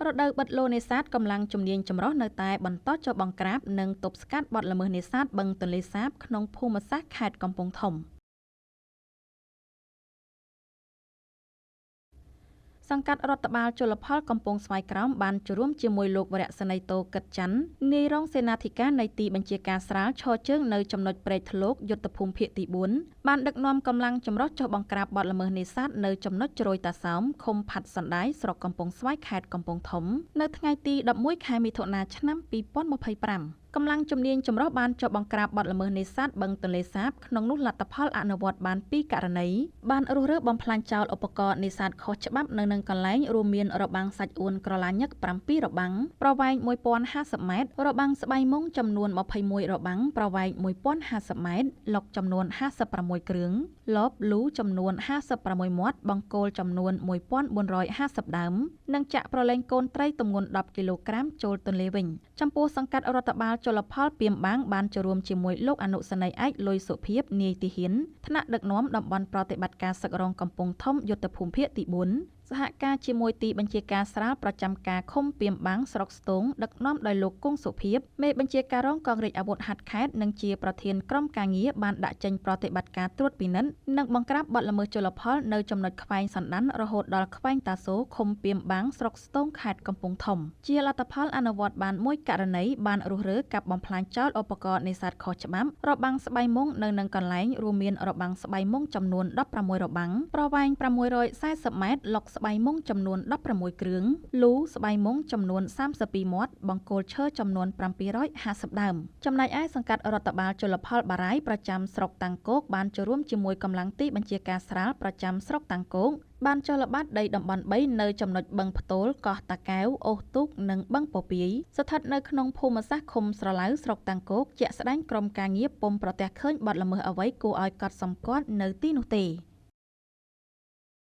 រដូវបិទលូនេសាទកម្លាំងជំនាញចម្រុះនៅតែបន្តចុះបង្ក្រាបនិងទប់ស្កាត់បទល្មើសនេសាទបឹងទន្លេសាបក្នុងភូមិសាស្ត្រខេត្តកំពង់ធំសង្កាត់រដ្ឋបាលជលផលកំពង់ស្វាយក្រោមបានជួបរួមជាមួយលោកវរៈសេនីយ៍តូកិតច័ន្ទនាយរងសេនាធិការនៃទីបញ្ជាការស្រាលឈរជើងនៅចំណុចព្រែកធ្លកយុទ្ធភូមិភាគទី4បានដឹកនាំកម្លាំងចម្រុះចុះបង្ក្រាបបទល្មើសនេសាទនៅចំណុចជ្រោយតាសោមឃុំផាត់សណ្ដាយស្រុកកំពង់ស្វាយខេត្តកំពង់ធំនៅថ្ងៃទី11ខែមិថុនាឆ្នាំ2025កម្លាំងជំនាញចម្រុះបានចុះបង្ក្រាបបទល្មើសនេសាទបឹងទន្លេសាបក្នុងនោះលទ្ធផលអនុវត្តបាន2ករណីបានរុះរើបំផ្លាញចោលឧបករណ៍នេសាទខុសច្បាប់នៅនឹងកន្លែងរួមមានរបាំងសាច់អួនក្រឡាញឹក7របាំងប្រវែង1050ម៉ែត្ររបាំងស្បៃមុងចំនួន21របាំងប្រវែង1050ម៉ែត្រលុកចំនួន56គ្រឿងលបលូចំនួន56មាត់បង្គោលចំនួន1450ដើមនិងចាក់ប្រឡែងកូនត្រីទម្ងន់10គីឡូក្រាមចូលទន្លេវិញចំពោះសង្កាត់រដ្ឋបាលជលផលពីមបាងបានចូលរួមជាមួយលោកអនុសេនីយ៍ឯកលុយសុភីបនាយទីហ៊ានថ្នាក់ដឹកនាំតំបន់ប្រតិបត្តិការសឹករងកំពង់ធំយុទ្ធភូមិភាគទី4សហការជាមួយទីបញ្ជាការស្រាលប្រចាំការឃុំពីមបាងស្រុកស្ទងដឹកនាំដោយលោកគង់សុភីបមេបញ្ជាការរងកងរាជអាវុធហត្ថខេត្តនិងជាប្រធានក្រុមការងារបានដាក់ចេញប្រតិបត្តិការត្រួតពិនិត្យនិងបង្ក្រាបបទល្មើសជលផលនៅចំណុចខ្វែងសណ្ដានរហូតដល់ខ្វែងតាសូឃុំពីមបាងស្រុកស្ទងខេត្តកំពង់ធំជាលទ្ធផលអនុវត្តបានមួយករណីបានរុះរើកាប់បំផ្លាញចោលឧបករណ៍នេសាទខុសច្បាប់របាំងស្បៃមុងនៅនឹងកន្លែងរួមមានរបាំងស្បៃមុងចំនួន16របាំងប្រវែង640ម៉ែត្រលុកស្បៃមុងចំនួន16គ្រឿងលូស្បៃមុងចំនួន32មាត់បង្គោលឈើចំនួន750ដើមចំណែកឯសង្កាត់រដ្ឋបាលជលផលបារាយប្រចាំស្រុកតាំងគោកបានចូលរួមជាមួយកម្លាំងទីបញ្ជាការស្រាលប្រចាំស្រុកតាំងគោកបានចុះល្បាតដីតំបន់3នៅចំណុចបឹងផ្ទោលកោះតាកែវអូសទូកនិងបឹងពពាយស្ថិតនៅក្នុងភូមិសាស្ត្រឃុំស្រឡៅស្រុកតាំងគោកជាក់ស្ដែងក្រុមការងារពុំប្រទះឃើញបទល្មើសអ្វីគួរឲ្យកត់សម្គាល់នៅទីនោះទេ